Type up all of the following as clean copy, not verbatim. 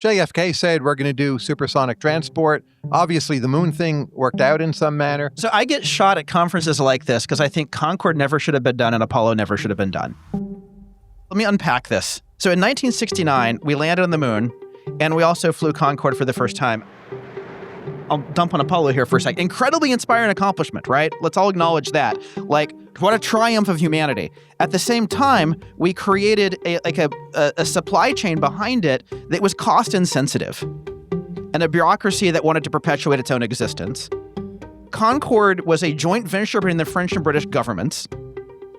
JFK said we're going to do supersonic transport. Obviously, the moon thing worked out in some manner. So I get shot at conferences like this because I think Concorde never should have been done and Apollo never should have been done. Let me unpack this. So in 1969, we landed on the moon, and we also flew Concorde for the first time. I'll dump on Apollo here for a second. Incredibly inspiring accomplishment, right? Let's all acknowledge that. Like, what a triumph of humanity. At the same time, we created a supply chain behind it that was cost insensitive and a bureaucracy that wanted to perpetuate its own existence. Concorde was a joint venture between the French and British governments.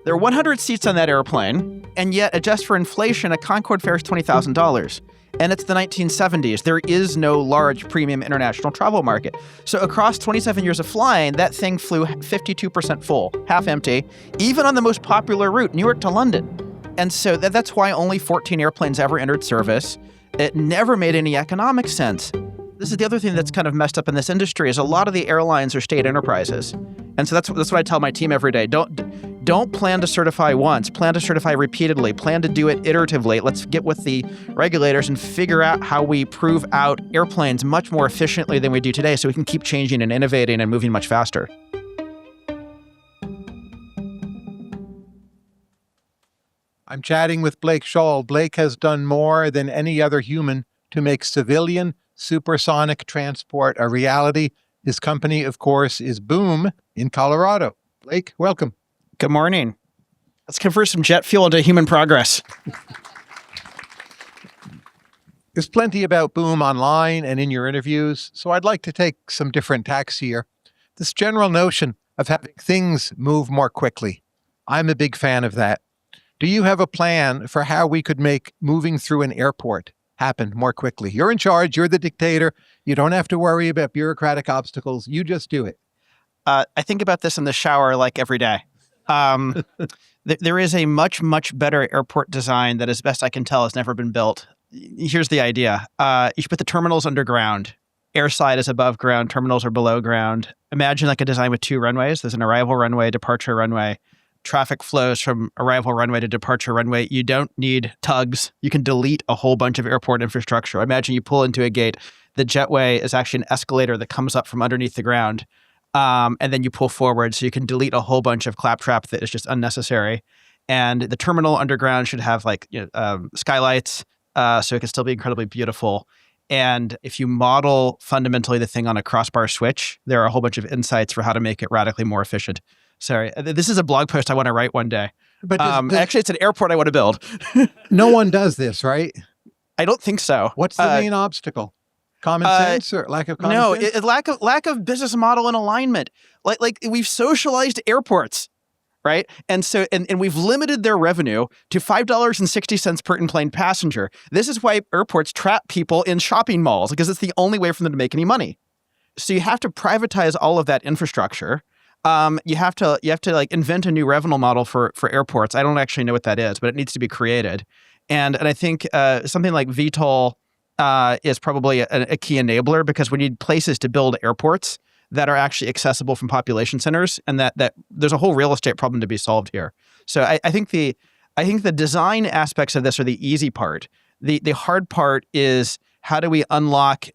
There were 100 seats on that airplane, and yet, adjust for inflation, a Concorde fare is $20,000. And it's the 1970s. There is no large premium international travel market. So across 27 years of flying, that thing flew 52% full, half empty, even on the most popular route, New York to London. And so that's why only 14 airplanes ever entered service. It never made any economic sense. This is the other thing that's kind of messed up in this industry is a lot of the airlines are state enterprises. And so that's what I tell my team every day. Don't plan to certify once, plan to certify repeatedly, plan to do it iteratively. Let's get with the regulators and figure out how we prove out airplanes much more efficiently than we do today so we can keep changing and innovating and moving much faster. I'm chatting with Blake Scholl. Blake has done more than any other human to make civilian supersonic transport a reality. His company, of course, is Boom in Colorado. Blake, welcome. Good morning. Let's convert some jet fuel into human progress. There's plenty about Boom online and in your interviews, so I'd like to take some different tacks here. This general notion of having things move more quickly. I'm a big fan of that. Do you have a plan for how we could make moving through an airport happen more quickly? You're in charge. You're the dictator. You don't have to worry about bureaucratic obstacles. You just do it. I think about this in the shower like every day. There is a much, much better airport design that, as best I can tell, has never been built. Here's the idea. You should put the terminals underground. Airside is above ground. Terminals are below ground. Imagine like a design with two runways. There's an arrival runway, departure runway. Traffic flows from arrival runway to departure runway. You don't need tugs. You can delete a whole bunch of airport infrastructure. Imagine you pull into a gate. The jetway is actually an escalator that comes up from underneath the ground. And then you pull forward, so you can delete a whole bunch of claptrap that is just unnecessary. And the terminal underground should have skylights, so it can still be incredibly beautiful. And if you model fundamentally the thing on a crossbar switch, there are a whole bunch of insights for how to make it radically more efficient. Sorry, this is a blog post I want to write one day. But actually, it's an airport I want to build. No one does this, right? I don't think so. What's the main obstacle? Common sense or lack of common sense? No, lack of business model and alignment. Like we've socialized airports, right? And so and we've limited their revenue to $5.60 per in-plane passenger. This is why airports trap people in shopping malls, because it's the only way for them to make any money. So you have to privatize all of that infrastructure. You have to like invent a new revenue model for airports. I don't actually know what that is, but it needs to be created. And I think something like VTOL is probably a key enabler, because we need places to build airports that are actually accessible from population centers, and that there's a whole real estate problem to be solved here. So I think the design aspects of this are the easy part. The hard part is, how do we unlock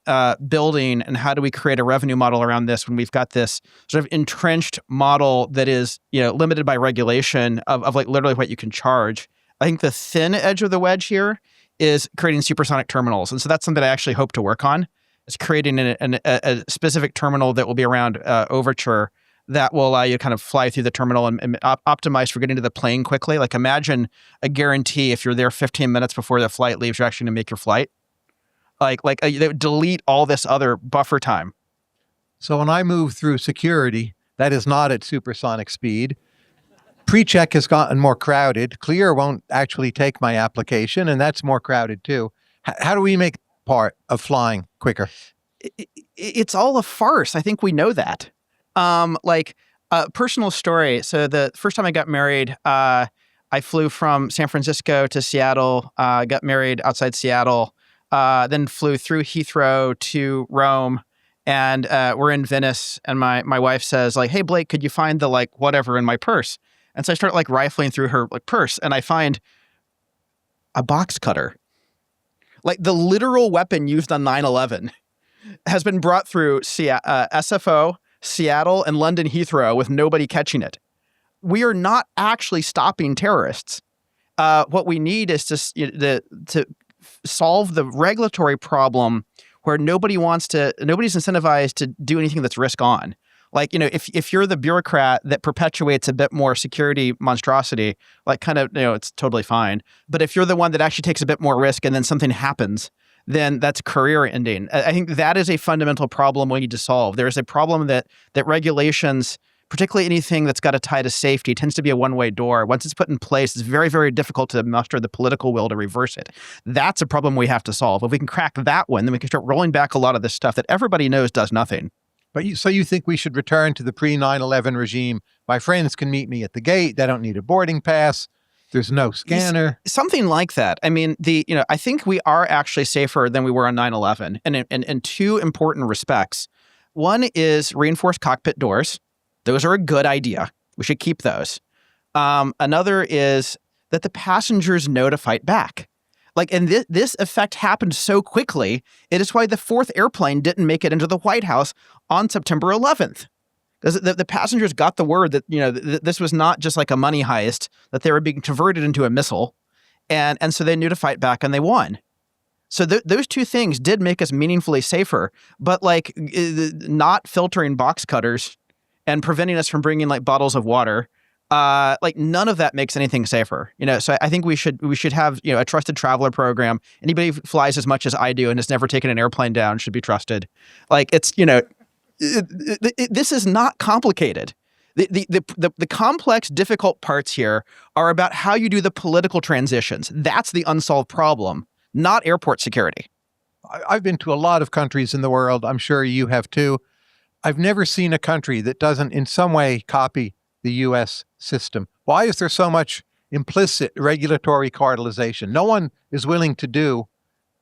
building, and how do we create a revenue model around this when we've got this sort of entrenched model that is, limited by regulation of like literally what you can charge. I think the thin edge of the wedge here is creating supersonic terminals. And so that's something I actually hope to work on, is creating a specific terminal that will be around Overture that will allow you to kind of fly through the terminal and optimize for getting to the plane quickly. Like imagine a guarantee if you're there 15 minutes before the flight leaves, you're actually going to make your flight. They would delete all this other buffer time. So when I move through security, that is not at supersonic speed. Pre-check has gotten more crowded. Clear won't actually take my application, and that's more crowded too. How do we make part of flying quicker? It's all a farce. I think we know that. Personal story. So the first time I got married, I flew from San Francisco to Seattle, got married outside Seattle, then flew through Heathrow to Rome, and we're in Venice, and my wife says, like, "Hey, Blake, could you find the whatever in my purse?" And so I start rifling through her purse, and I find a box cutter. Like the literal weapon used on 9/11 has been brought through SFO, Seattle, and London Heathrow with nobody catching it. We are not actually stopping terrorists. What we need is to solve the regulatory problem where nobody's incentivized to do anything that's risk on. Like, if you're the bureaucrat that perpetuates a bit more security monstrosity, like kind of, it's totally fine. But if you're the one that actually takes a bit more risk and then something happens, then that's career ending. I think that is a fundamental problem we need to solve. There is a problem that regulations, particularly anything that's got a tie to safety, tends to be a one-way door. Once it's put in place, it's very, very difficult to muster the political will to reverse it. That's a problem we have to solve. If we can crack that one, then we can start rolling back a lot of this stuff that everybody knows does nothing. So you think we should return to the pre-9/11 regime? My friends can meet me at the gate. They don't need a boarding pass. There's no scanner. Something like that. I mean, I think we are actually safer than we were on 9/11, and in two important respects. One is reinforced cockpit doors. Those are a good idea. We should keep those. Another is that the passengers know to fight back. Like, and this effect happened so quickly. It is why the fourth airplane didn't make it into the White House on September 11th. Because the passengers got the word that, this was not just like a money heist, that they were being converted into a missile. And so they knew to fight back and they won. So those two things did make us meaningfully safer. But like not filtering box cutters and preventing us from bringing like bottles of water, like none of that makes anything safer. So I think we should have, a trusted traveler program. Anybody who flies as much as I do and has never taken an airplane down should be trusted. Like it's, this is not complicated. The complex, difficult parts here are about how you do the political transitions. That's the unsolved problem, not airport security. I've been to a lot of countries in the world. I'm sure you have too. I've never seen a country that doesn't in some way copy the U.S. system. Why is there so much implicit regulatory cartelization? No one is willing to do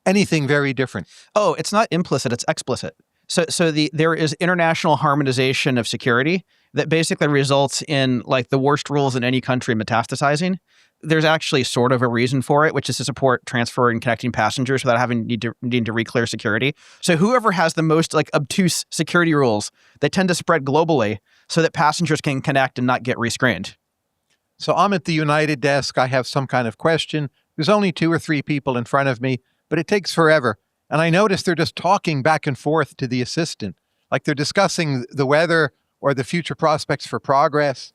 anything very different. Oh, it's not implicit, it's explicit. So there is international harmonization of security that basically results in like the worst rules in any country metastasizing. There's actually sort of a reason for it, which is to support transfer and connecting passengers without needing to re-clear security. So whoever has the most like obtuse security rules, they tend to spread globally so that passengers can connect and not get rescreened. So I'm at the United desk. I have some kind of question. There's only 2 or 3 people in front of me, but it takes forever. And I notice they're just talking back and forth to the assistant, like they're discussing the weather or the future prospects for progress,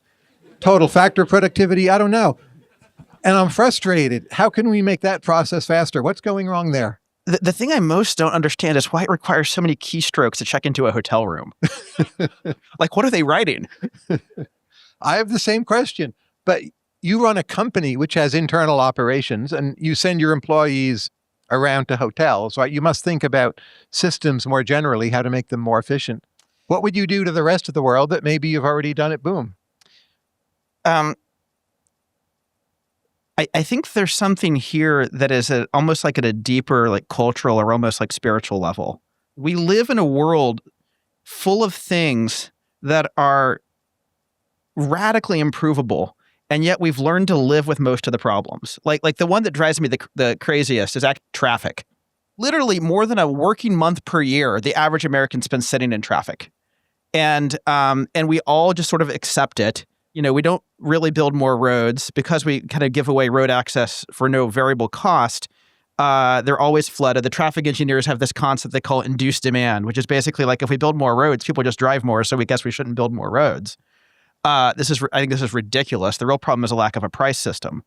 total factor productivity. I don't know. And I'm frustrated. How can we make that process faster? What's going wrong there? The thing I most don't understand is why it requires so many keystrokes to check into a hotel room. Like, what are they writing? I have the same question, but you run a company which has internal operations and you send your employees around to hotels, right? You must think about systems more generally, how to make them more efficient. What would you do to the rest of the world that maybe you've already done at Boom? I think there's something here that is almost like at a deeper, like cultural or almost like spiritual level. We live in a world full of things that are radically improvable, and yet we've learned to live with most of the problems. Like the one that drives me the craziest is traffic. Literally more than a working month per year, the average American spends sitting in traffic. And we all just sort of accept it. We don't really build more roads because we kind of give away road access for no variable cost. They're always flooded. The traffic engineers have this concept they call induced demand, which is basically like if we build more roads, people just drive more, so we guess we shouldn't build more roads. I think this is ridiculous. The real problem is a lack of a price system.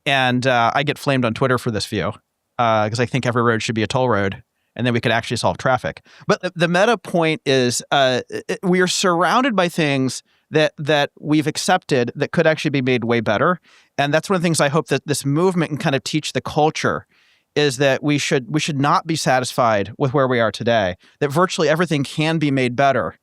And I get flamed on Twitter for this view because I think every road should be a toll road, and then we could actually solve traffic. But the meta point is we are surrounded by things that we've accepted that could actually be made way better. And that's one of the things I hope that this movement can kind of teach the culture is that we should not be satisfied with where we are today, that virtually everything can be made better,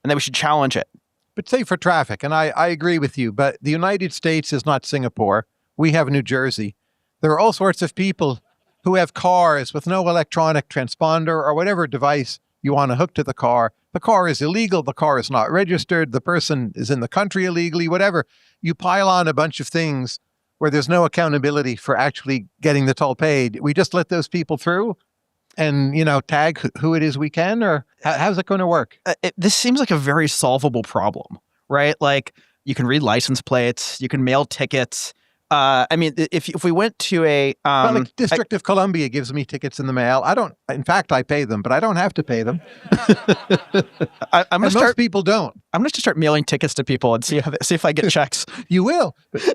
and that we should challenge it. But say for traffic, and I agree with you, but the United States is not Singapore. We have New Jersey. There are all sorts of people who have cars with no electronic transponder or whatever device you want to hook to the car. The car is illegal. The car is not registered. The person is in the country illegally, whatever. You pile on a bunch of things where there's no accountability for actually getting the toll paid. We just let those people through and, tag who it is we can, or how's it going to work? This seems like a very solvable problem, right? Like, you can read license plates, you can mail tickets. If we went to a District of Columbia gives me tickets in the mail. In fact, I pay them, but I don't have to pay them. Most people don't. I'm going to start mailing tickets to people and see if I get checks. You will. This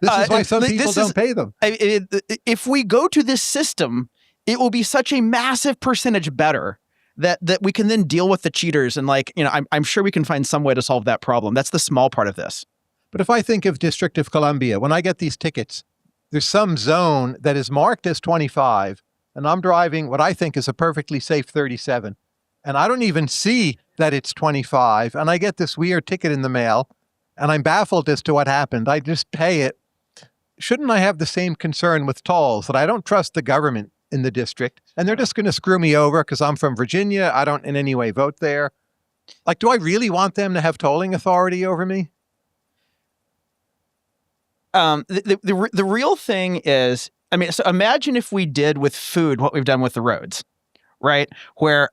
is why some people don't pay them. If we go to this system, it will be such a massive percentage better that we can then deal with the cheaters. And I'm sure we can find some way to solve that problem. That's the small part of this. But if I think of District of Columbia, when I get these tickets, there's some zone that is marked as 25, and I'm driving what I think is a perfectly safe 37. And I don't even see that it's 25. And I get this weird ticket in the mail, and I'm baffled as to what happened. I just pay it. Shouldn't I have the same concern with tolls, that I don't trust the government in the district, and they're just going to screw me over because I'm from Virginia. I don't in any way vote there. Do I really want them to have tolling authority over me? The real thing is, so imagine if we did with food what we've done with the roads, right? Where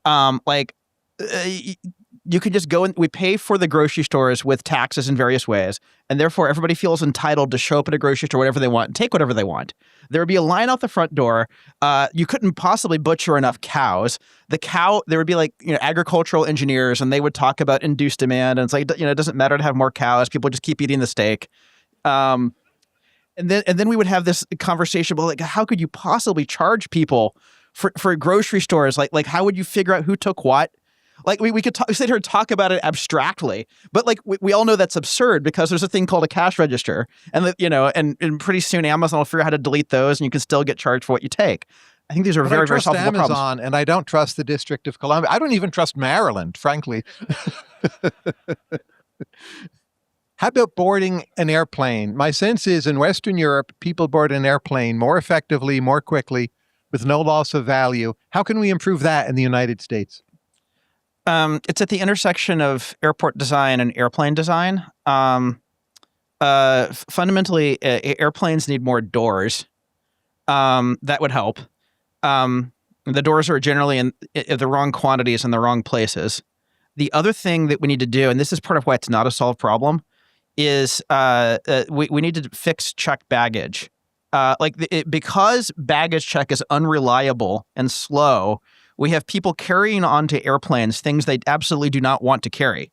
you could just go and we pay for the grocery stores with taxes in various ways, and therefore everybody feels entitled to show up at a grocery store whatever they want and take whatever they want. There would be a line out the front door. You couldn't possibly butcher enough cows. There would be agricultural engineers, and they would talk about induced demand, and it's it doesn't matter to have more cows. People just keep eating the steak. And then we would have this conversation about how could you possibly charge people for grocery stores? Like how would you figure out who took what? We could sit here and talk about it abstractly, but we all know that's absurd because there's a thing called a cash register, and and pretty soon Amazon will figure out how to delete those, and you can still get charged for what you take. I think these are very, very solvable problems. Amazon, and I don't trust the District of Columbia. I don't even trust Maryland, frankly. How about boarding an airplane? My sense is in Western Europe, people board an airplane more effectively, more quickly, with no loss of value. How can we improve that in the United States? It's at the intersection of airport design and airplane design. Fundamentally, airplanes need more doors. That would help. The doors are generally in the wrong quantities in the wrong places. The other thing that we need to do, and this is part of why it's not a solved problem, is we need to fix checked baggage. Because baggage check is unreliable and slow, we have people carrying onto airplanes things they absolutely do not want to carry.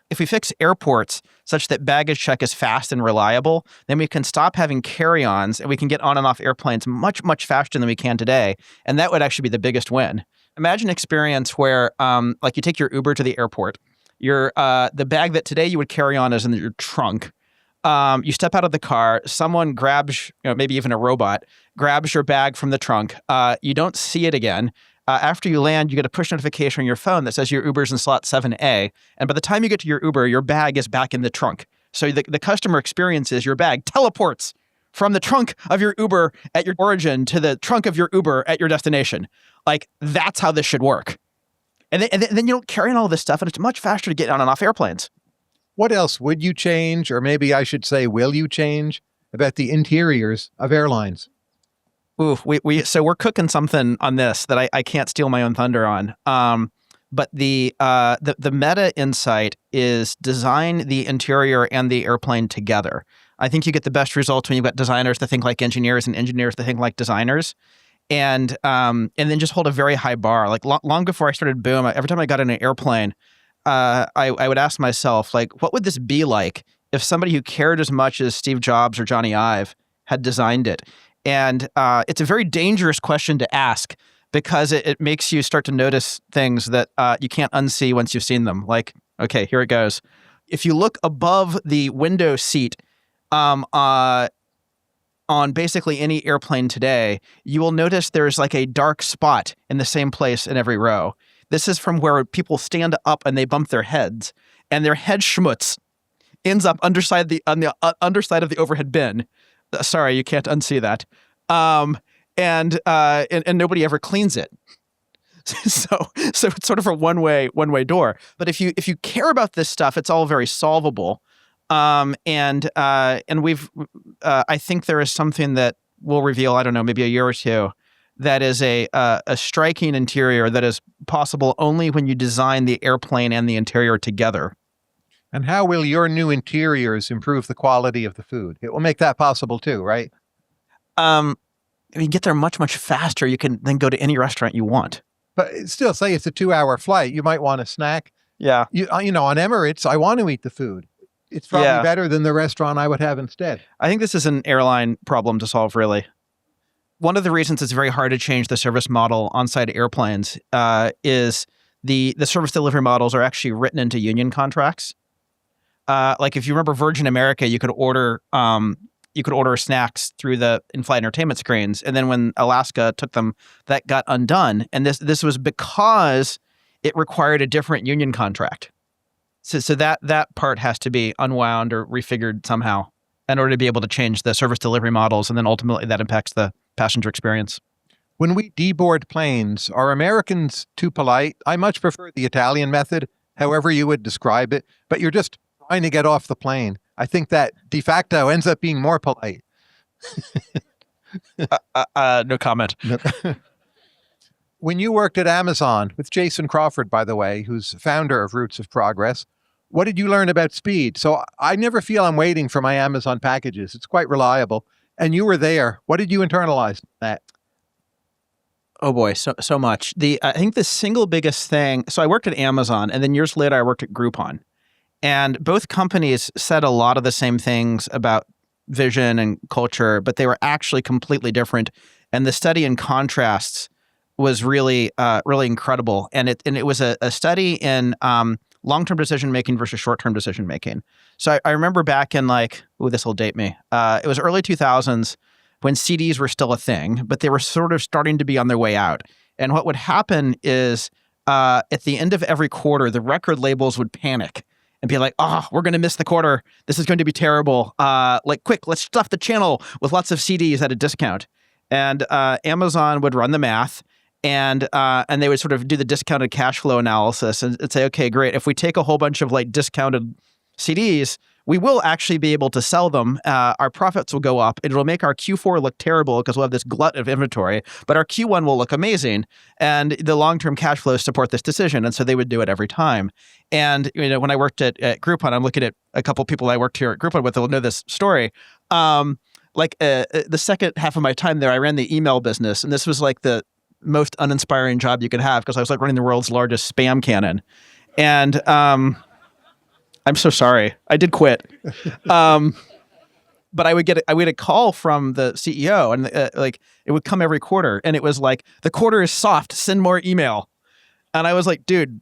If we fix airports such that baggage check is fast and reliable, then we can stop having carry-ons and we can get on and off airplanes much, much faster than we can today. And that would actually be the biggest win. Imagine an experience where you take your Uber to the airport. The bag that today you would carry on is in your trunk. You step out of the car, someone grabs, maybe even a robot, grabs your bag from the trunk. You don't see it again. After you land, you get a push notification on your phone that says your Uber's in slot 7A. And by the time you get to your Uber, your bag is back in the trunk. So the customer experience is your bag teleports from the trunk of your Uber at your origin to the trunk of your Uber at your destination. That's how this should work. And then you don't carry on all this stuff, and it's much faster to get on and off airplanes. What else would you change, or maybe I should say, will you change about the interiors of airlines? Ooh, so we're cooking something on this that I can't steal my own thunder on. But the meta insight is design the interior and the airplane together. I think you get the best results when you've got designers that think like engineers and engineers that think like designers. And then just hold a very high bar. Long before I started Boom, every time I got in an airplane, I would ask myself, what would this be like if somebody who cared as much as Steve Jobs or Johnny Ive had designed it? And it's a very dangerous question to ask because it makes you start to notice things that you can't unsee once you've seen them. Okay, here it goes. If you look above the window seat on basically any airplane today, you will notice there's a dark spot in the same place in every row. This is from where people stand up and they bump their heads, and their head schmutz ends up on the underside of the overhead bin. Sorry, you can't unsee that. And nobody ever cleans it. So it's sort of a one-way door. But if you care about this stuff, it's all very solvable. And we've I think there is something that we'll reveal, I don't know, maybe a year or two, that is a striking interior that is possible only when you design the airplane and the interior together. And how will your new interiors improve the quality of the food? It will make that possible too, right? You get there much, much faster. You can then go to any restaurant you want. But still, say it's a 2-hour flight, you might want a snack. Yeah. You know, on Emirates, I want to eat the food. It's probably better than the restaurant I would have instead. I think this is an airline problem to solve, really. One of the reasons it's very hard to change the service model on-site airplanes is the service delivery models are actually written into union contracts. Like if you remember Virgin America, you could order snacks through the in-flight entertainment screens, and then when Alaska took them, that got undone. And this was because it required a different union contract. So that part has to be unwound or refigured somehow in order to be able to change the service delivery models, and then ultimately that impacts the passenger experience. When we deboard planes, are Americans too polite? I much prefer the Italian method, however you would describe it, but you're just trying to get off the plane. I think that de facto ends up being more polite. No comment. When you worked at Amazon with Jason Crawford, by the way, who's founder of Roots of Progress, what did you learn about speed? So I never feel I'm waiting for my Amazon packages. It's quite reliable. And you were there. What did you internalize from that? Oh boy, so much. I think the single biggest thing, so I worked at Amazon, and then years later I worked at Groupon. And both companies said a lot of the same things about vision and culture, but they were actually completely different. And the study in contrasts was really incredible. And it was a study in long-term decision-making versus short-term decision-making. So I remember back in this will date me. It was early 2000s when CDs were still a thing, but they were sort of starting to be on their way out. And what would happen is at the end of every quarter, the record labels would panic and be like, we're going to miss the quarter. This is going to be terrible. Quick, let's stuff the channel with lots of CDs at a discount. And Amazon would run the math, and they would sort of do the discounted cash flow analysis and say, okay, great. If we take a whole bunch of discounted CDs, we will actually be able to sell them. Our profits will go up. It'll make our Q4 look terrible because we'll have this glut of inventory, but our Q1 will look amazing. And the long-term cash flows support this decision. And so they would do it every time. And when I worked at Groupon, I'm looking at a couple of people I worked here at Groupon with that will know this story. The second half of my time there, I ran the email business. And this was the most uninspiring job you could have because I was running the world's largest spam cannon. And I'm so sorry. I did quit. But I would get a call from the CEO, and it would come every quarter, and it was the quarter is soft. Send more email. And I was like, dude,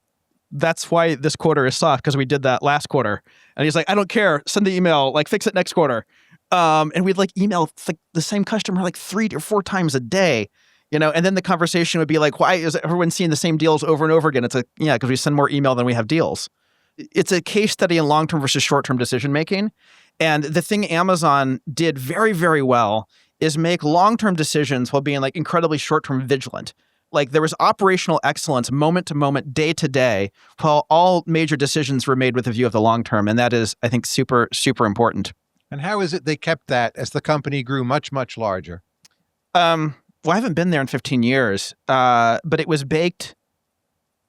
that's why this quarter is soft, because we did that last quarter. And he's like, I don't care. Send the email. Fix it next quarter. And we'd email the same customer 3 or 4 times a day. And then the conversation would be why is everyone seeing the same deals over and over again? It's because we send more email than we have deals. It's a case study in long-term versus short-term decision-making. And the thing Amazon did very, very well is make long-term decisions while being incredibly short-term vigilant. There was operational excellence moment to moment, day to day, while all major decisions were made with a view of the long term. And that is, I think, super, super important. And how is it they kept that as the company grew much, much larger? Well, I haven't been there in 15 years, but it was baked.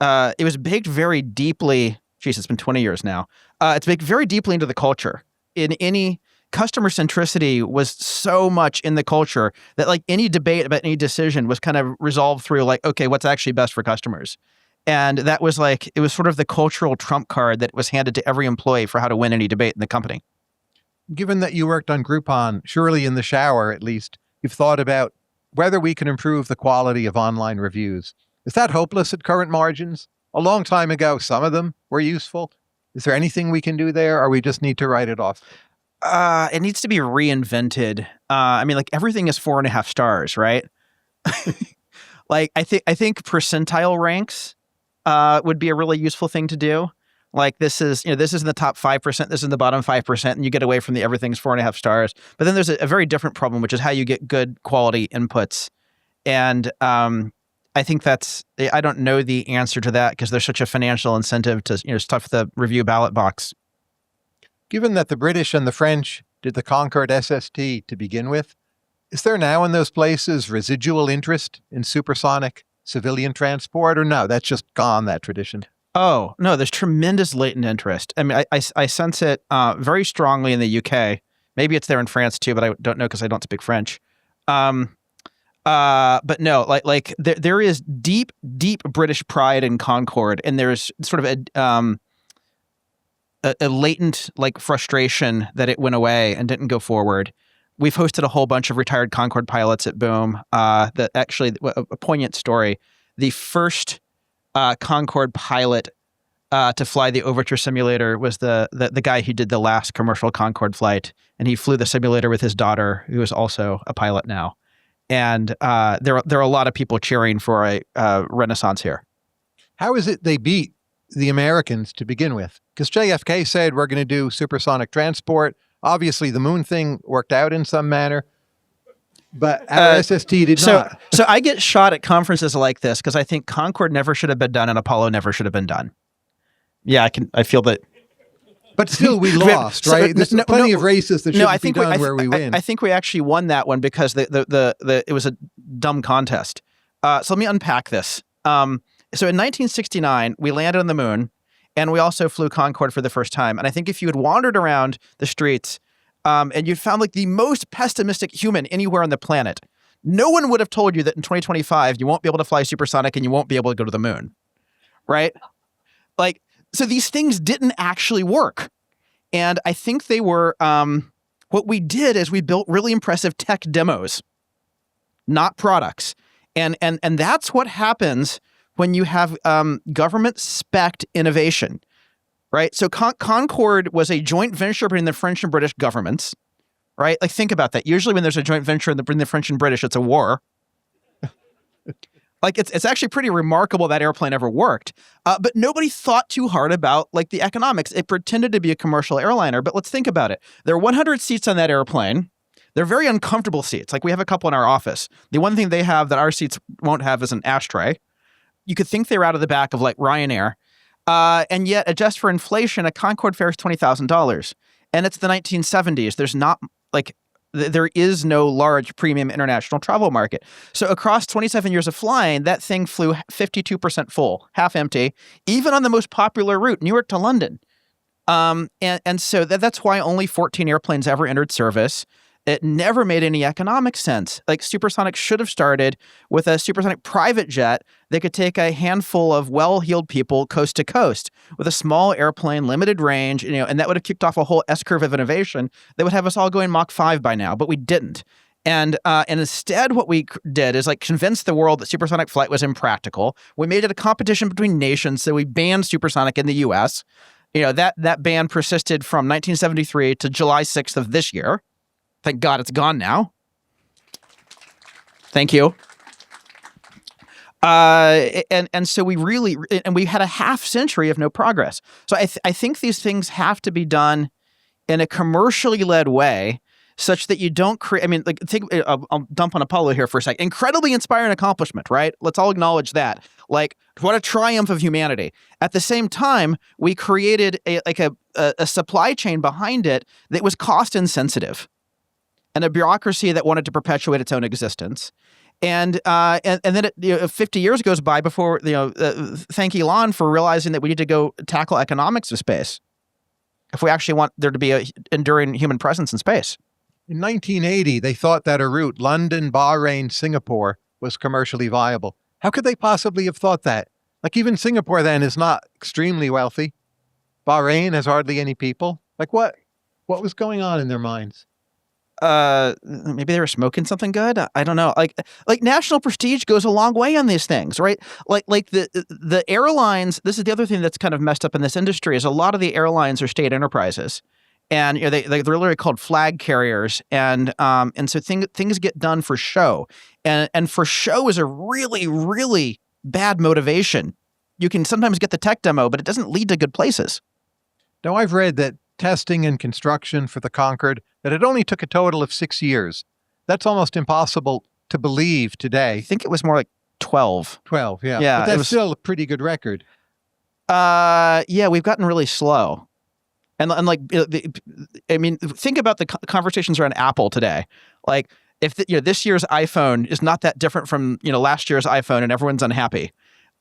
It was baked very deeply. Geez, it's been 20 years now. It's baked very deeply into the culture. In any customer centricity was so much in the culture that any debate about any decision was kind of resolved through okay, what's actually best for customers? And that was it was sort of the cultural trump card that was handed to every employee for how to win any debate in the company. Given that you worked on Groupon, surely in the shower at least, you've thought about whether we can improve the quality of online reviews. Is that hopeless at current margins? A long time ago, some of them were useful. Is there anything we can do there, or we just need to write it off? It needs to be reinvented. Everything is 4.5 stars, right? I think percentile ranks would be a really useful thing to do. This is in the top 5%, this is in the bottom 5%, and you get away from the everything's 4.5 stars. But then there's a very different problem, which is how you get good quality inputs. And I think I don't know the answer to that because there's such a financial incentive to stuff the review ballot box. Given that the British and the French did the Concorde SST to begin with, is there now in those places residual interest in supersonic civilian transport, or no, that's just gone, that tradition? Oh, no, there's tremendous latent interest. I mean, I sense it very strongly in the UK. Maybe it's there in France too, but I don't know because I don't speak French. But no, there is deep British pride in Concorde, and there's sort of a latent frustration that it went away and didn't go forward. We've hosted a whole bunch of retired Concorde pilots at Boom. That actually a poignant story. The first Concorde pilot to fly the Overture simulator was the guy who did the last commercial Concorde flight, and he flew the simulator with his daughter, who is also a pilot now. And there are a lot of people cheering for a renaissance here. How is it they beat the Americans to begin with? Because JFK said we're going to do supersonic transport. Obviously, the moon thing worked out in some manner, but our SST did not. So I get shot at conferences like this because I think Concorde never should have been done and Apollo never should have been done. Yeah, I feel that. But still, we lost, right? There's plenty of races that should be done where we win. I think we actually won that one because it was a dumb contest. So let me unpack this. So in 1969, we landed on the moon, and we also flew Concorde for the first time. And I think if you had wandered around the streets and you'd found the most pessimistic human anywhere on the planet, no one would have told you that in 2025 you won't be able to fly supersonic and you won't be able to go to the moon, right? So these things didn't actually work. And I think they were, what we did is we built really impressive tech demos, not products. And that's what happens when you have government-spec'd innovation, right? So Concorde was a joint venture between the French and British governments, right? Think about that. Usually when there's a joint venture between the French and British, it's a war. It's actually pretty remarkable that airplane ever worked. But nobody thought too hard about the economics. It pretended to be a commercial airliner, but let's think about it. There are 100 seats on that airplane. They're very uncomfortable seats. We have a couple in our office. The one thing they have that our seats won't have is an ashtray. You could think they're out of the back of Ryanair. And yet, adjust for inflation, a Concorde fare is $20,000. And it's the 1970s. There's not there is no large premium international travel market. So across 27 years of flying, that thing flew 52% full, half empty, even on the most popular route, New York to London. And so that's why only 14 airplanes ever entered service. It never made any economic sense. Supersonic should have started with a supersonic private jet that could take a handful of well-heeled people coast to coast with a small airplane, limited range, and that would have kicked off a whole S-curve of innovation that would have us all going Mach 5 by now, but we didn't. And instead what we did is convince the world that supersonic flight was impractical. We made it a competition between nations, so we banned supersonic in the US. That ban persisted from 1973 to July 6th of this year. Thank God it's gone now. Thank you. And so we had a half century of no progress. So I think these things have to be done in a commercially led way such that you don't create, I'll dump on Apollo here for a second. Incredibly inspiring accomplishment, right? Let's all acknowledge that. What a triumph of humanity. At the same time, we created a supply chain behind it that was cost insensitive, and a bureaucracy that wanted to perpetuate its own existence. And then 50 years goes by before, thank Elon for realizing that we need to go tackle economics of space if we actually want there to be a enduring human presence in space. In 1980, they thought that a route, London, Bahrain, Singapore, was commercially viable. How could they possibly have thought that? Even Singapore then is not extremely wealthy. Bahrain has hardly any people. What was going on in their minds? Maybe they were smoking something good. I don't know. National prestige goes a long way on these things, right? The airlines. This is the other thing that's kind of messed up in this industry is a lot of the airlines are state enterprises, and they're literally called flag carriers, and so things get done for show, and for show is a really, really bad motivation. You can sometimes get the tech demo, but it doesn't lead to good places. Now I've read that testing and construction for the Concorde, that it only took a total of 6 years. That's almost impossible to believe today. I think it was more like 12. 12, yeah. Yeah, but that's still a pretty good record. Yeah, we've gotten really slow. And like, I mean, think about the conversations around Apple today. Like, if this year's iPhone is not that different from last year's iPhone, and everyone's unhappy.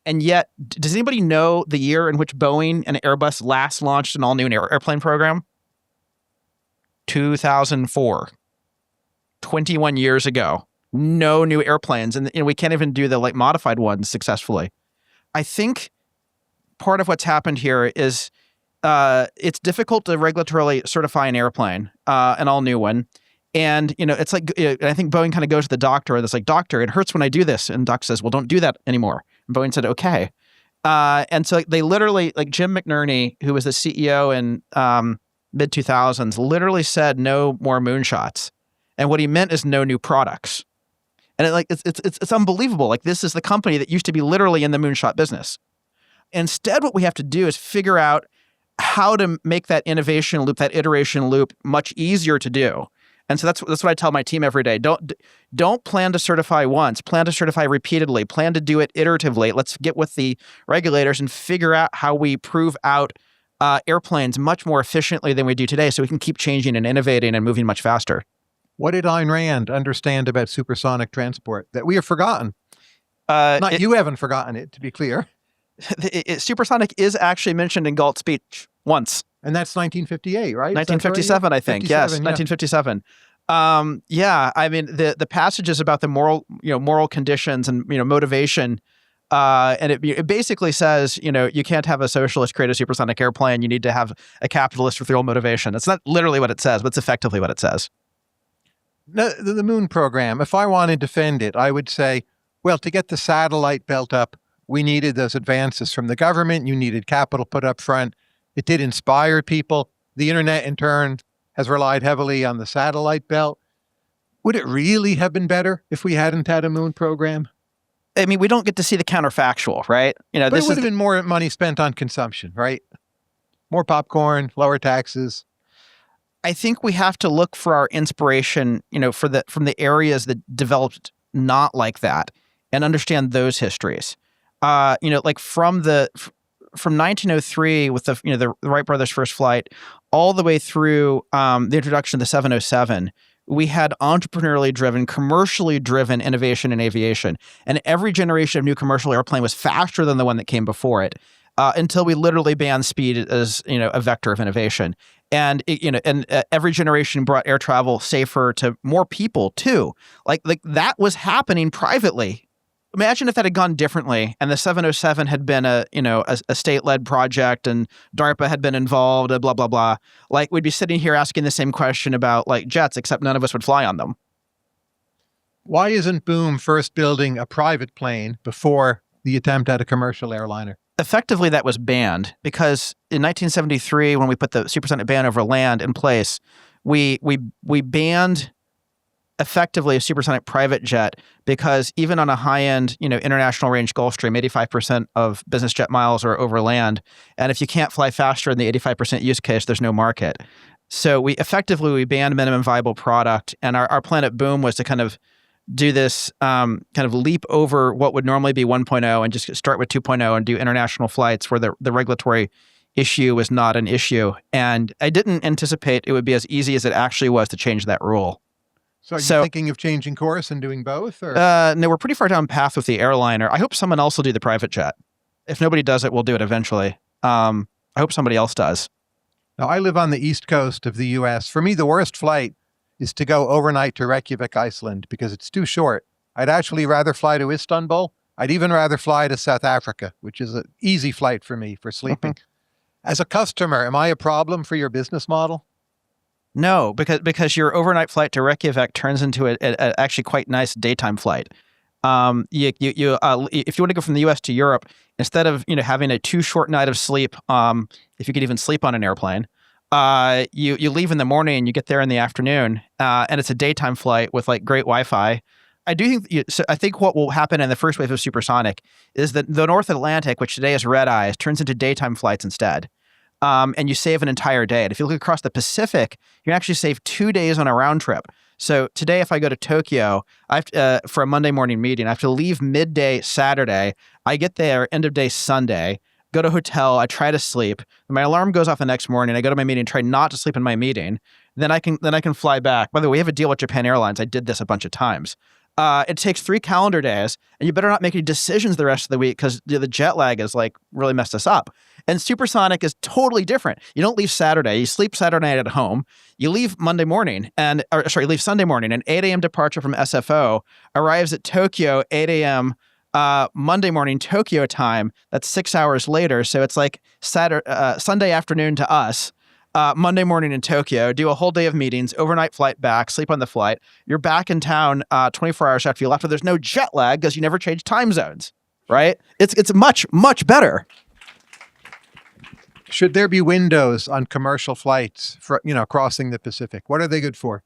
And yet, does anybody know the year in which Boeing and Airbus last launched an all-new airplane program? 2004. 21 years ago. No new airplanes. And we can't even do the modified ones successfully. I think part of what's happened here is it's difficult to regulatorily certify an airplane, an all-new one. And, it's like, I think Boeing kind of goes to the doctor and it's like, doctor, it hurts when I do this. And the doctor says, well, don't do that anymore. And Boeing said, okay. And so they literally, Jim McNerney, who was the CEO in mid-2000s, literally said no more moonshots. And what he meant is no new products. And it's unbelievable. This is the company that used to be literally in the moonshot business. Instead, what we have to do is figure out how to make that innovation loop, that iteration loop, much easier to do. And so that's what I tell my team every day. Don't plan to certify once. Plan to certify repeatedly. Plan to do it iteratively. Let's get with the regulators and figure out how we prove out airplanes much more efficiently than we do today, so we can keep changing and innovating and moving much faster. What did Ayn Rand understand about supersonic transport that we have forgotten? You haven't forgotten it, to be clear. Supersonic is actually mentioned in Galt's speech once. And that's 1958, right? 1957, I think. Yes, yeah. 1957. Yeah, I mean the passages about the moral conditions and motivation, and it basically says you can't have a socialist create a supersonic airplane. You need to have a capitalist with real motivation. It's not literally what it says, but it's effectively what it says. The moon program. If I want to defend it, I would say, well, to get the satellite built up, we needed those advances from the government. You needed capital put up front. It did inspire people. The internet, in turn, has relied heavily on the satellite belt. Would it really have been better if we hadn't had a moon program? I mean, we don't get to see the counterfactual, right? But it would have been more money spent on consumption, right? More popcorn, lower taxes. I think we have to look for our inspiration, from the areas that developed not like that, and understand those histories. From 1903 with the Wright brothers' first flight, all the way through the introduction of the 707, we had entrepreneurially driven, commercially driven innovation in aviation, and every generation of new commercial airplane was faster than the one that came before it, until we literally banned speed as a vector of innovation. And every generation brought air travel safer to more people too. Like that was happening privately. Imagine if that had gone differently and the 707 had been a state-led project and DARPA had been involved, blah, blah, blah. We'd be sitting here asking the same question about jets, except none of us would fly on them. Why isn't Boom first building a private plane before the attempt at a commercial airliner? Effectively, that was banned because in 1973, when we put the supersonic ban over land in place, we banned effectively a supersonic private jet because even on a high-end, international range Gulfstream, 85% of business jet miles are over land. And if you can't fly faster in the 85% use case, there's no market. So we banned minimum viable product. And our plan at Boom was to kind of do this kind of leap over what would normally be 1.0 and just start with 2.0 and do international flights where the regulatory issue was not an issue. And I didn't anticipate it would be as easy as it actually was to change that rule. So are you thinking of changing course and doing both? Or? No, we're pretty far down path with the airliner. I hope someone else will do the private jet. If nobody does it, we'll do it eventually. I hope somebody else does. Now, I live on the east coast of the U.S. For me, the worst flight is to go overnight to Reykjavik, Iceland, because it's too short. I'd actually rather fly to Istanbul. I'd even rather fly to South Africa, which is an easy flight for me for sleeping. As a customer, am I a problem for your business model? No, because your overnight flight to Reykjavik turns into a actually quite nice daytime flight. If you want to go from the U.S. to Europe, instead of having a too short night of sleep, if you could even sleep on an airplane, you leave in the morning and you get there in the afternoon, and it's a daytime flight with great Wi-Fi. I think what will happen in the first wave of supersonic is that the North Atlantic, which today is red eyes, turns into daytime flights instead. And you save an entire day. And if you look across the Pacific, you can actually save 2 days on a round trip. So today, if I go to Tokyo, I have for a Monday morning meeting, I have to leave midday Saturday. I get there end of day Sunday. go to a hotel, I try to sleep. My alarm goes off the next morning. I go to my meeting, try not to sleep in my meeting. Then I can fly back. By the way, we have a deal with Japan Airlines. I did this a bunch of times. It takes 3 calendar days, and you better not make any decisions the rest of the week because the jet lag is like really messed us up. And Supersonic is totally different. You don't leave Saturday. You sleep Saturday night at home. You leave Monday morning, leave Sunday morning. An 8 a.m. departure from SFO arrives at Tokyo 8 a.m. Monday morning Tokyo time. That's 6 hours later. So it's like Sunday afternoon to us. Monday morning in Tokyo, do a whole day of meetings, overnight flight back, sleep on the flight. You're back in town 24 hours after you left, but there's no jet lag because you never changed time zones, right? It's much, much better. Should there be windows on commercial flights for, crossing the Pacific? What are they good for?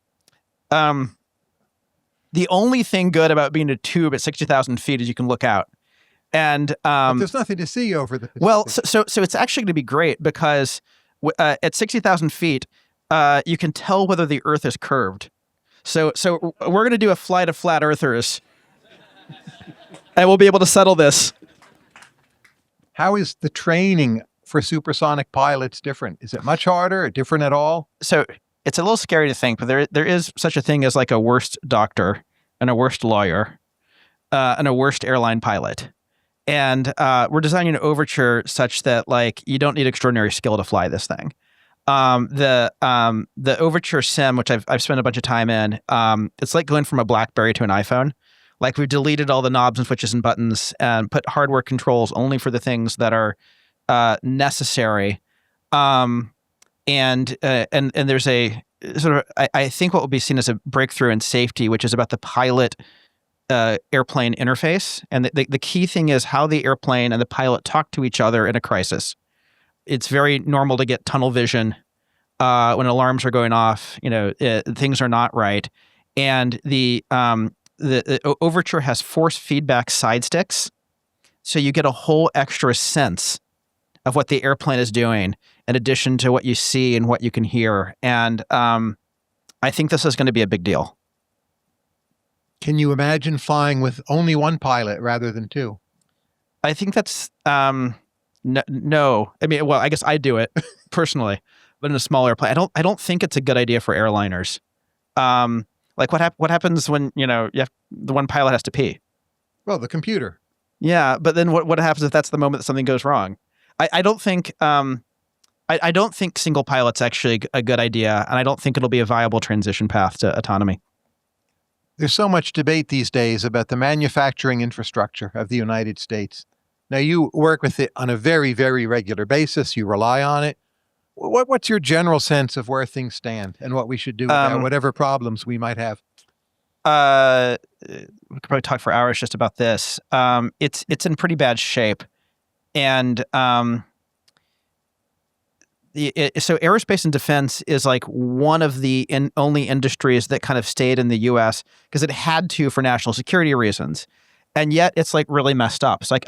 The only thing good about being a tube at 60,000 feet is you can look out. And but there's nothing to see over the Pacific. Well, so it's actually going to be great because at 60,000 feet, you can tell whether the Earth is curved. So we're going to do a flight of flat earthers, and we'll be able to settle this. How is the training for supersonic pilots different? Is it much harder or different at all? So it's a little scary to think, but there is such a thing as like a worst doctor and a worst lawyer and a worst airline pilot. And we're designing an overture such that like you don't need extraordinary skill to fly this thing. The overture sim, which I've spent a bunch of time in, it's like going from a BlackBerry to an iPhone. Like we've deleted all the knobs and switches and buttons and put hardware controls only for the things that are necessary. And there's a sort of I think what will be seen as a breakthrough in safety, which is about the pilot airplane interface. And the key thing is how the airplane and the pilot talk to each other in a crisis. It's very normal to get tunnel vision when alarms are going off, things are not right. And the Overture has force feedback side sticks. So you get a whole extra sense of what the airplane is doing in addition to what you see and what you can hear. And I think this is going to be a big deal. Can you imagine flying with only one pilot rather than two? I think that's no. I mean, well, I guess I do it personally, but in a small airplane, I don't think it's a good idea for airliners. Like what happens when the one pilot has to pee? Well, the computer. Yeah, but then what happens if that's the moment that something goes wrong? I don't think I don't think single pilot's actually a good idea, and I don't think it'll be a viable transition path to autonomy. There's so much debate these days about the manufacturing infrastructure of the United States. Now, you work with it on a very, very regular basis. You rely on it. What's your general sense of where things stand and what we should do about whatever problems we might have? We could probably talk for hours just about this. It's in pretty bad shape. And so aerospace and defense is like one of the only industries that kind of stayed in the U.S. because it had to for national security reasons. And yet it's like really messed up. It's like,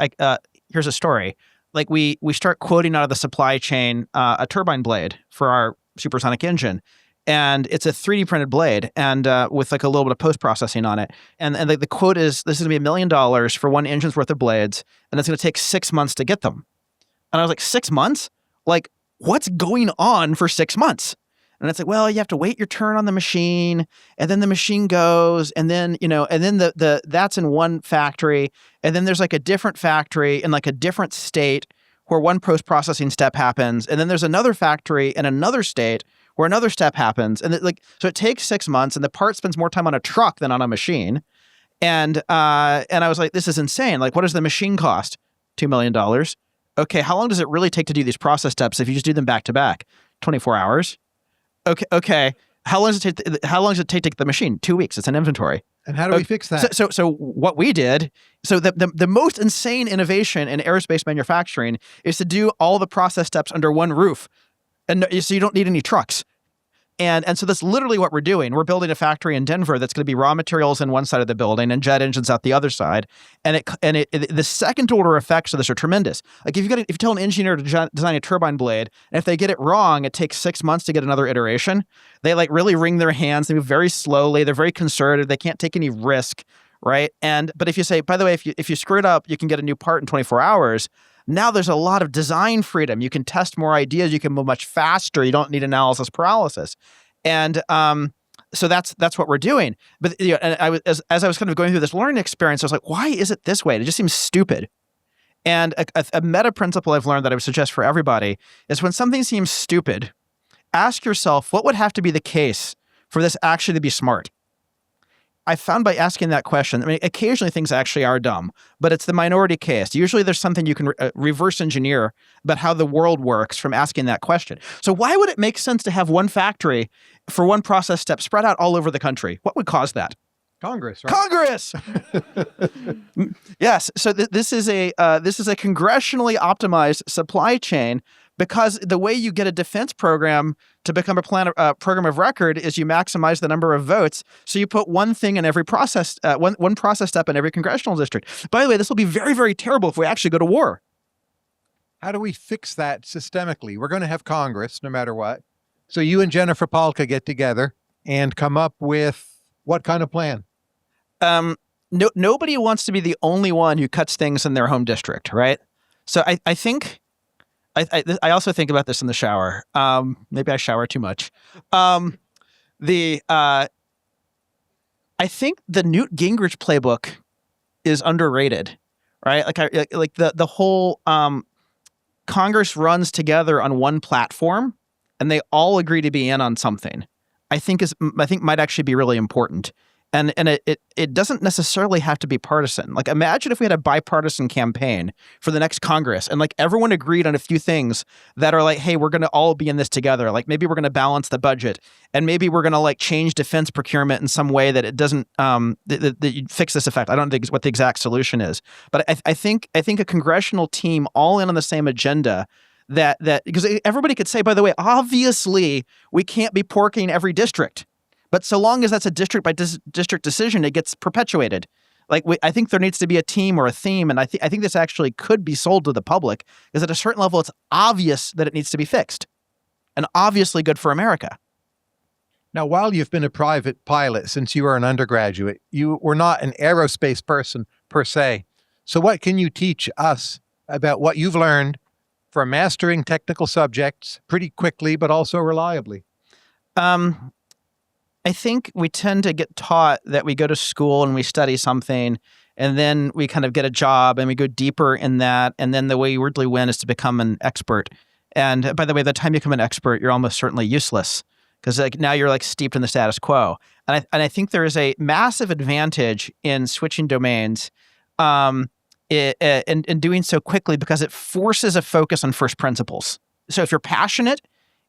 here's a story. Like we start quoting out of the supply chain a turbine blade for our supersonic engine. And it's a 3D printed blade and with like a little bit of post-processing on it. And the quote is, this is going to be $1 million for one engine's worth of blades. And it's going to take 6 months to get them. And I was like, 6 months? Like, what's going on for 6 months? And it's like, well, you have to wait your turn on the machine, and then the machine goes, and then, and then the that's in one factory, and then there's like a different factory in like a different state where one post-processing step happens, and then there's another factory in another state where another step happens. And so it takes 6 months, and the part spends more time on a truck than on a machine. And I was like, this is insane. Like, what does the machine cost? $2 million. Okay, how long does it really take to do these process steps if you just do them back to back? 24 hours. Okay. How long does it take to get the machine? 2 weeks. It's an inventory. And how do we fix that? So what we did, the most insane innovation in aerospace manufacturing is to do all the process steps under one roof. And so you don't need any trucks. And so that's literally what we're doing. We're building a factory in Denver that's going to be raw materials in one side of the building and jet engines out the other side. And the second order effects of this are tremendous. Like if you tell an engineer to design a turbine blade, and if they get it wrong, it takes 6 months to get another iteration. They like really wring their hands. They move very slowly. They're very conservative. They can't take any risk, right? But if you say, by the way, if you screw it up, you can get a new part in 24 hours. Now there's a lot of design freedom. You can test more ideas. You can move much faster. You don't need analysis paralysis. And so that's what we're doing. But and I was as I was kind of going through this learning experience, I was like, why is it this way? It just seems stupid. And a meta principle I've learned that I would suggest for everybody is when something seems stupid, ask yourself, what would have to be the case for this actually to be smart? I found by asking that question, I mean, occasionally things actually are dumb, but it's the minority case. Usually there's something you can reverse engineer about how the world works from asking that question. So why would it make sense to have one factory for one process step spread out all over the country? What would cause that? Congress, right? Congress. Yes. So this is a congressionally optimized supply chain, because the way you get a defense program to become a program of record is you maximize the number of votes. So you put one thing in every process, one process step in every congressional district. By the way, this will be very, very terrible if we actually go to war. How do we fix that systemically? We're going to have Congress no matter what. So you and Jennifer Palka get together and come up with what kind of plan? Nobody wants to be the only one who cuts things in their home district, right? So I think I also think about this in the shower. Maybe I shower too much. I think the Newt Gingrich playbook is underrated, right? Like the whole Congress runs together on one platform, and they all agree to be in on something. I think might actually be really important. And it doesn't necessarily have to be partisan. Like, imagine if we had a bipartisan campaign for the next Congress and like everyone agreed on a few things that are like, hey, we're going to all be in this together. Like maybe we're going to balance the budget, and maybe we're going to like change defense procurement in some way that it doesn't that you fix this effect. I don't think what the exact solution is, but I think a congressional team all in on the same agenda. That because everybody could say, by the way, obviously we can't be porking every district. But so long as that's a district by district decision, it gets perpetuated. Like I think there needs to be a team or a theme, and I think this actually could be sold to the public, because at a certain level, it's obvious that it needs to be fixed, and obviously good for America. Now, while you've been a private pilot since you were an undergraduate, you were not an aerospace person per se. So what can you teach us about what you've learned from mastering technical subjects pretty quickly, but also reliably? I think we tend to get taught that we go to school and we study something, and then we kind of get a job and we go deeper in that. And then the way you weirdly win is to become an expert. And by the way, the time you become an expert, you're almost certainly useless, because like now you're like steeped in the status quo. And I think there is a massive advantage in switching domains, and doing so quickly, because it forces a focus on first principles. So if you're passionate,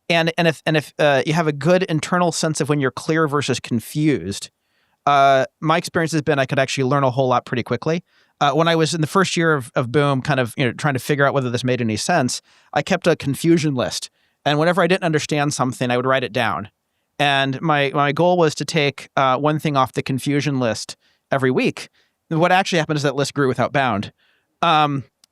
and if you have a good internal sense of when you're clear versus confused, my experience has been I could actually learn a whole lot pretty quickly. When I was in the first year of Boom, kind of trying to figure out whether this made any sense, I kept a confusion list, and whenever I didn't understand something, I would write it down. And my goal was to take one thing off the confusion list every week. What actually happened is that list grew without bound.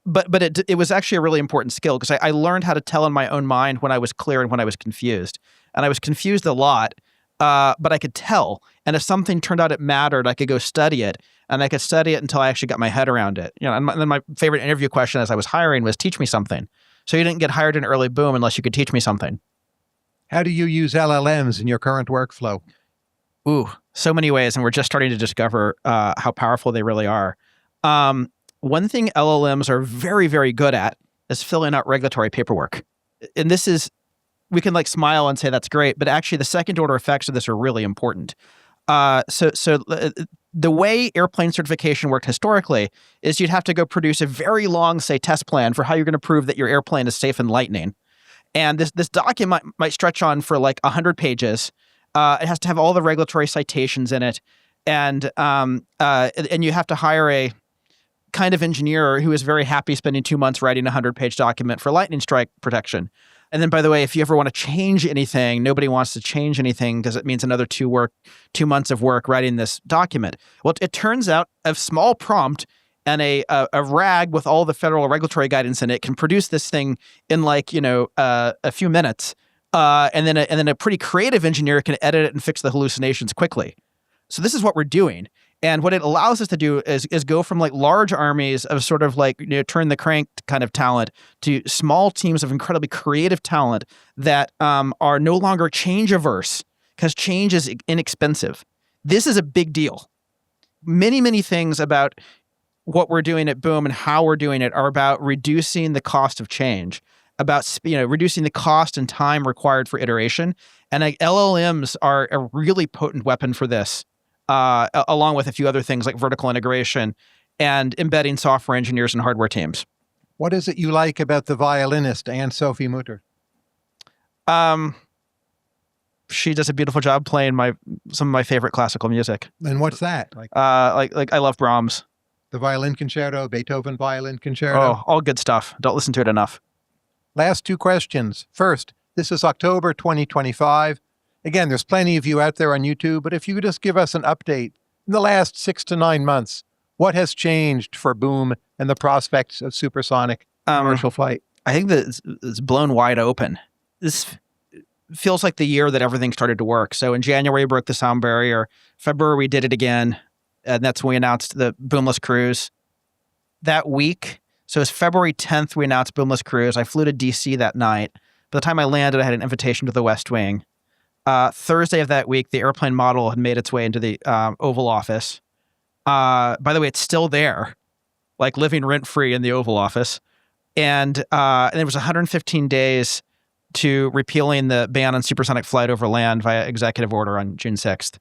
But it was actually a really important skill, because I learned how to tell in my own mind when I was clear and when I was confused. And I was confused a lot, but I could tell. And if something turned out it mattered, I could go study it. And I could study it until I actually got my head around it. And then my favorite interview question as I was hiring was, teach me something. So you didn't get hired in early Boom unless you could teach me something. How do you use LLMs in your current workflow? Ooh, so many ways. And we're just starting to discover how powerful they really are. One thing LLMs are very, very good at is filling out regulatory paperwork. And this is, we can like smile and say that's great, but actually the second order effects of this are really important. So the way airplane certification worked historically is you'd have to go produce a very long, say, test plan for how you're going to prove that your airplane is safe in lightning. And this document might stretch on for like 100 pages. It has to have all the regulatory citations in it. And you have to hire a kind of engineer who is very happy spending 2 months writing a 100-page document for lightning strike protection. And then, by the way, if you ever want to change anything, nobody wants to change anything because it means another 2 months of work writing this document. Well, it turns out a small prompt and a rag with all the federal regulatory guidance in it can produce this thing in like, a few minutes. And then a pretty creative engineer can edit it and fix the hallucinations quickly. So this is what we're doing. And what it allows us to do is go from like large armies of sort of like, turn the crank kind of talent to small teams of incredibly creative talent that are no longer change averse because change is inexpensive. This is a big deal. Many, many things about what we're doing at Boom and how we're doing it are about reducing the cost of change, about reducing the cost and time required for iteration. And like, LLMs are a really potent weapon for this. Along with a few other things like vertical integration and embedding software engineers and hardware teams. What is it you like about the violinist, Anne-Sophie Mutter? She does a beautiful job playing some of my favorite classical music. And what's that? Like I love Brahms. The Violin Concerto, Beethoven Violin Concerto? Oh, all good stuff. Don't listen to it enough. Last two questions. First, this is October 2025. Again, there's plenty of you out there on YouTube, but if you could just give us an update in the last 6 to 9 months, what has changed for Boom and the prospects of supersonic commercial flight? I think that it's blown wide open. This feels like the year that everything started to work. So in January, we broke the sound barrier. February, we did it again. And that's when we announced the Boomless Cruise. That week, so it's February 10th, we announced Boomless Cruise. I flew to DC that night. By the time I landed, I had an invitation to the West Wing. Thursday of that week, the airplane model had made its way into the Oval Office. By the way, it's still there, like living rent-free in the Oval Office. And it was 115 days to repealing the ban on supersonic flight over land via executive order on June 6th.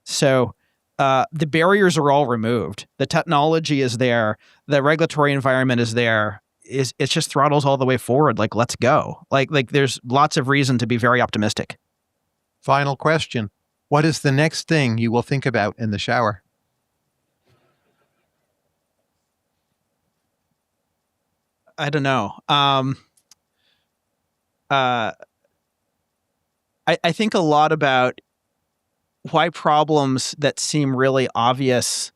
So the barriers are all removed. The technology is there. The regulatory environment is there. It's just throttles all the way forward. Like, let's go. Like there's lots of reason to be very optimistic. Final question. What is the next thing you will think about in the shower? I don't know. I think a lot about why problems that seem really obvious,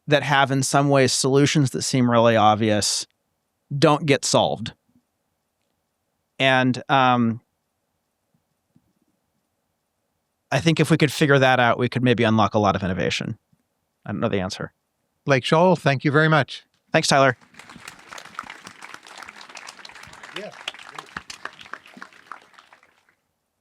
that have in some ways solutions that seem really obvious, don't get solved. And I think if we could figure that out, we could maybe unlock a lot of innovation. I don't know the answer. Blake Scholl, thank you very much. Thanks, Tyler. Yeah.